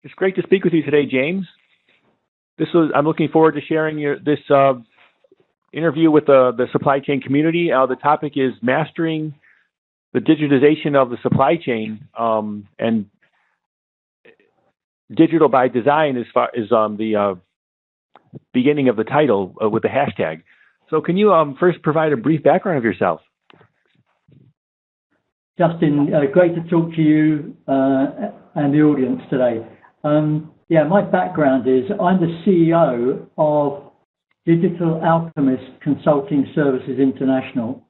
It's great to speak with you today, James. I'm looking forward to sharing this interview with the supply chain community. The topic is mastering the digitization of the supply chain, and digital by design is the beginning of the title with the hashtag. So can you first provide a brief background of yourself? Justin, great to talk to you and the audience today. My background is I'm the CEO of Digital Alchemist Consulting Services International.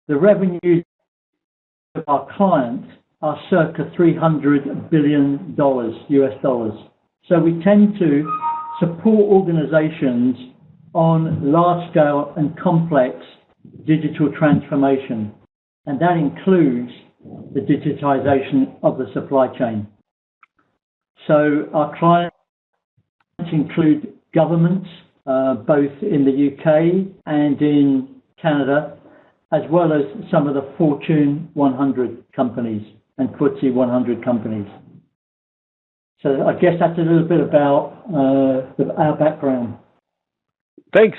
The revenues of our clients are circa $300 billion US dollars. So we tend to support organizations on large scale and complex digital transformation. And that includes the digitization of the supply chain. So our clients include governments, both in the UK and in Canada, as well as some of the Fortune 100 companies and FTSE 100 companies. So I guess that's a little bit about our background. Thanks.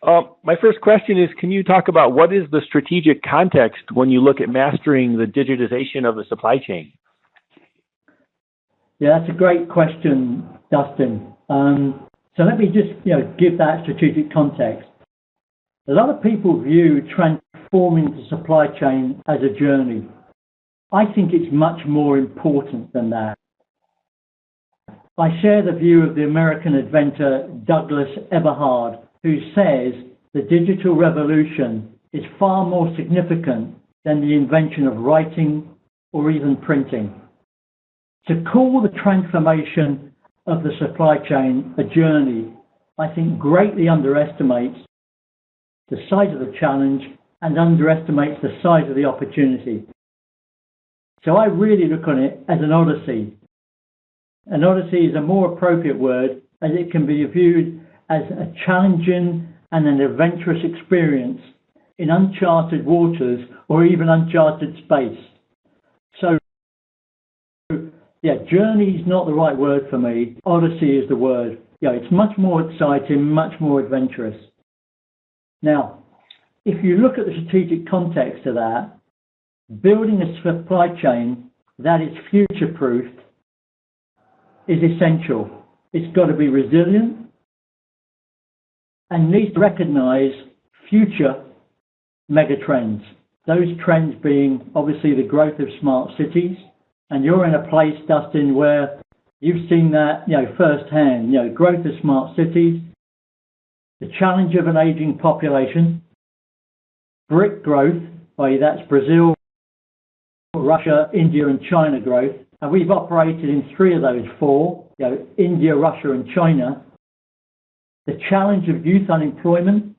My first question is, can you talk about what is the strategic context when you look at mastering the digitization of the supply chain? Yeah, that's a great question, Dustin. So let me just give that strategic context. A lot of people view transforming the supply chain as a journey. I think it's much more important than that. I share the view of the American inventor Douglas Eberhard, who says the digital revolution is far more significant than the invention of writing or even printing. To call the transformation of the supply chain a journey, I think greatly underestimates the size of the challenge and underestimates the size of the opportunity. So I really look on it as an odyssey. An odyssey is a more appropriate word, as it can be viewed as a challenging and an adventurous experience in uncharted waters or even uncharted space. So, journey is not the right word for me. Odyssey is the word. It's much more exciting, much more adventurous. Now, if you look at the strategic context of that, building a supply chain that is future-proofed is essential. It's got to be resilient and needs to recognize future megatrends. Those trends being obviously the growth of smart cities. And you're in a place, Dustin, where you've seen that firsthand. Growth of smart cities, the challenge of an aging population, BRIC growth, i.e. that's Brazil, Russia, India, and China growth. And we've operated in three of those four, India, Russia, and China. The challenge of youth unemployment,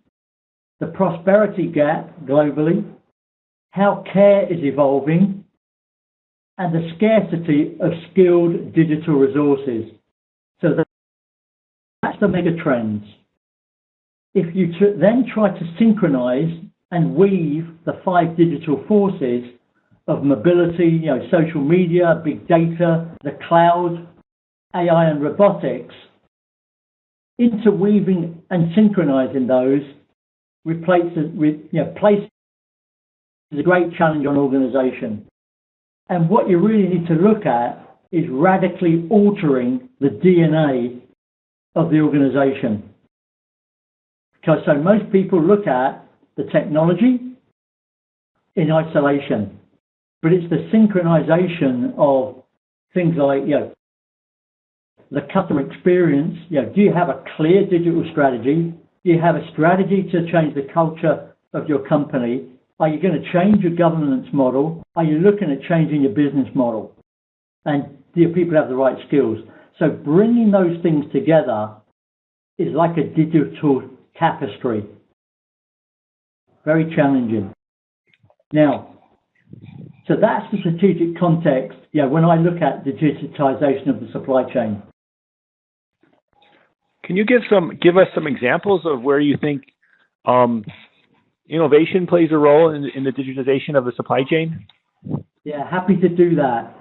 the prosperity gap globally, how care is evolving, and the scarcity of skilled digital resources. So that's the mega trends. If you then try to synchronize and weave the five digital forces of mobility, social media, big data, the cloud, AI and robotics, interweaving and synchronizing those places a great challenge on organization. And what you really need to look at is radically altering the DNA of the organization. Because so most people look at the technology in isolation, but it's the synchronization of things like, the customer experience. Do you have a clear digital strategy? Do you have a strategy to change the culture of your company? Are you going to change your governance model? Are you looking at changing your business model? And do your people have the right skills? So bringing those things together is like a digital tapestry. Very challenging. Now, so that's the strategic context, when I look at the digitization of the supply chain. Can you give us some examples of where you think innovation plays a role in the digitization of the supply chain? Yeah, happy to do that.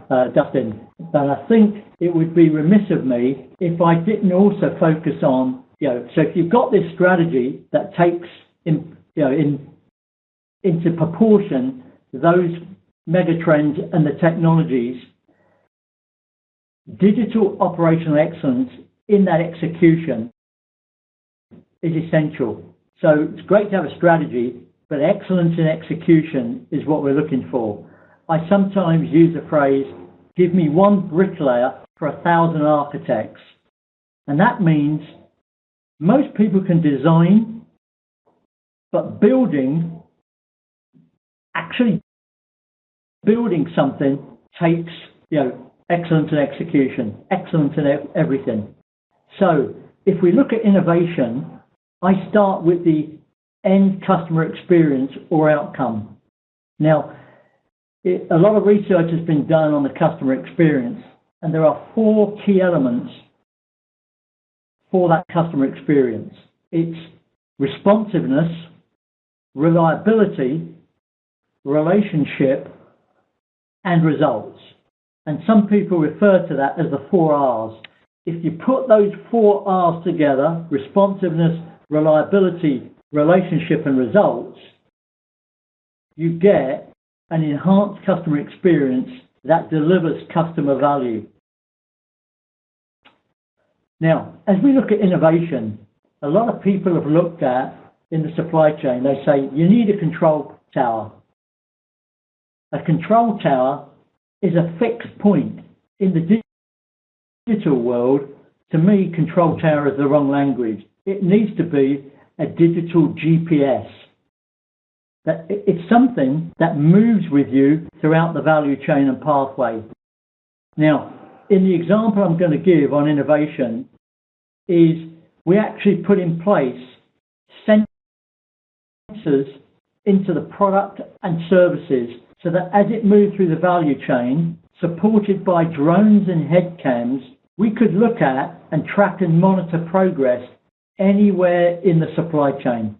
Dustin, but I think it would be remiss of me if I didn't also focus on, so if you've got this strategy that takes into proportion those megatrends and the technologies, digital operational excellence in that execution is essential. So it's great to have a strategy, but excellence in execution is what we're looking for. I sometimes use the phrase, give me one bricklayer for 1,000 architects. And that means most people can design, but actually building something takes, excellence in execution, excellence in everything. So if we look at innovation, I start with the end customer experience or outcome. Now, a lot of research has been done on the customer experience, and there are 4 key elements for that customer experience. It's responsiveness, reliability, relationship, and results. And some people refer to that as the 4 R's. If you put those 4 R's together, responsiveness, reliability, relationship, and results, you get an enhanced customer experience that delivers customer value. Now, as we look at innovation, a lot of people have looked at in the supply chain, they say you need a control tower. A control tower is a fixed point. In the digital world, to me, control tower is the wrong language. It needs to be a digital GPS. That it's something that moves with you throughout the value chain and pathway. Now, in the example I'm going to give on innovation is we actually put in place sensors into the product and services so that as it moved through the value chain, supported by drones and head cams, we could look at and track and monitor progress anywhere in the supply chain.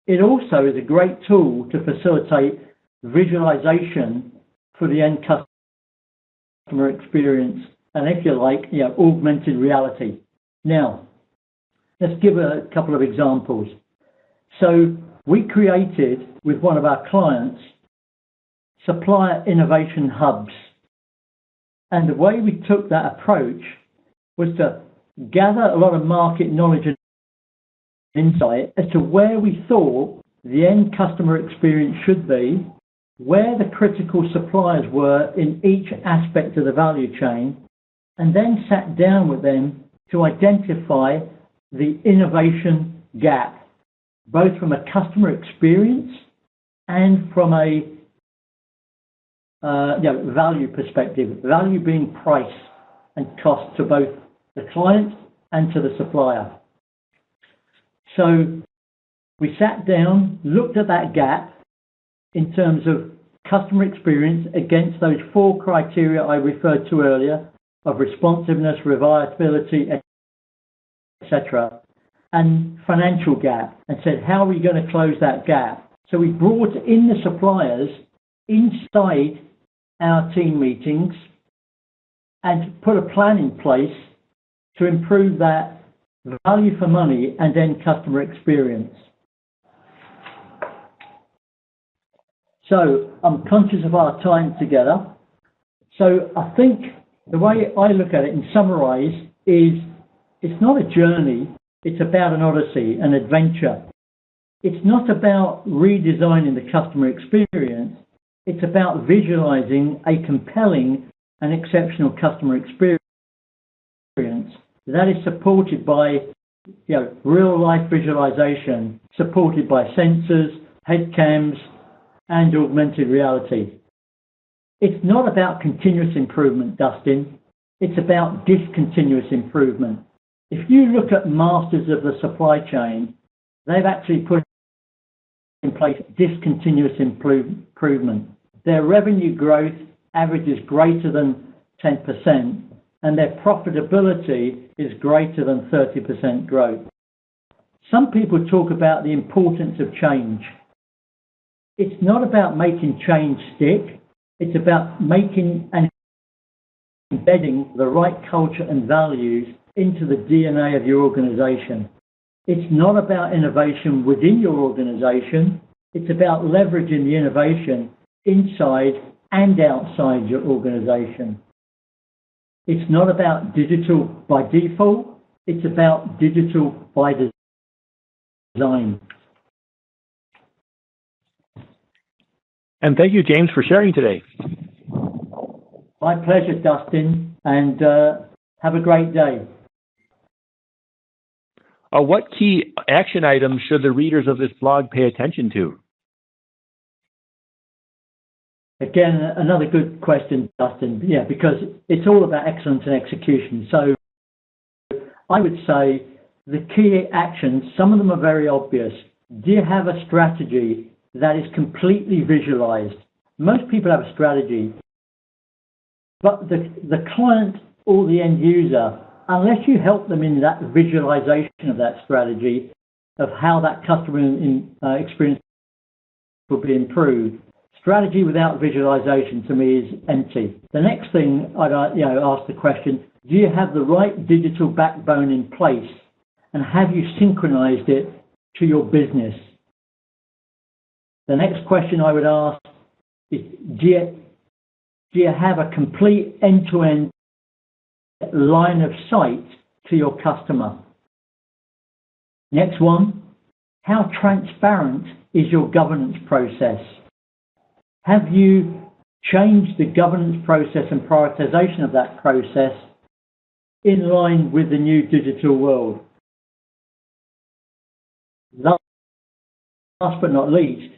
It also is a great tool to facilitate visualization for the end customer experience and, if you like, augmented reality. Now, let's give a couple of examples. So we created with one of our clients supplier innovation hubs. And the way we took that approach was to gather a lot of market knowledge and insight as to where we thought the end customer experience should be, where the critical suppliers were in each aspect of the value chain, and then sat down with them to identify the innovation gap, both from a customer experience and from a value perspective, value being price and cost to both the client and to the supplier. So we sat down, looked at that gap in terms of customer experience against those 4 criteria I referred to earlier of responsiveness, reliability, etc., and financial gap, and said, how are we going to close that gap? So we brought in the suppliers inside our team meetings and put a plan in place to improve that value for money and end customer experience. So I'm conscious of our time together. So I think the way I look at it and summarize is it's not a journey, it's about an odyssey, an adventure. It's not about redesigning the customer experience, it's about visualizing a compelling and exceptional customer experience that is supported by real life visualization, supported by sensors, head cams, and augmented reality. It's not about continuous improvement, Dustin. It's about discontinuous improvement. If you look at masters of the supply chain, they've actually put in place discontinuous improvement. Their revenue growth averages greater than 10%, and their profitability is greater than 30% growth. Some people talk about the importance of change. It's not about making change stick. It's about making and embedding the right culture and values into the DNA of your organization. It's not about innovation within your organization. It's about leveraging the innovation inside and outside your organization. It's not about digital by default. It's about digital by design. And thank you, James, for sharing today. My pleasure, Dustin, and have a great day. What key action items should the readers of this blog pay attention to? Again, another good question, Dustin. Yeah, because it's all about excellence and execution. So I would say the key actions, some of them are very obvious. Do you have a strategy that is completely visualized? Most people have a strategy, but the client or the end user, unless you help them in that visualization of that strategy, of how that customer experience will be improved, strategy without visualization to me is empty. The next thing I'd ask the question, do you have the right digital backbone in place, and have you synchronized it to your business? The next question I would ask is, do you have a complete end-to-end line of sight to your customer? Next one, how transparent is your governance process? Have you changed the governance process and prioritization of that process in line with the new digital world? Last but not least,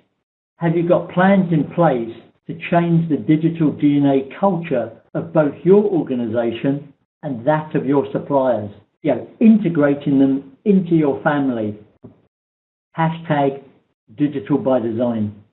have you got plans in place to change the digital DNA culture of both your organization and that of your suppliers? Integrating them into your family. #digital by design.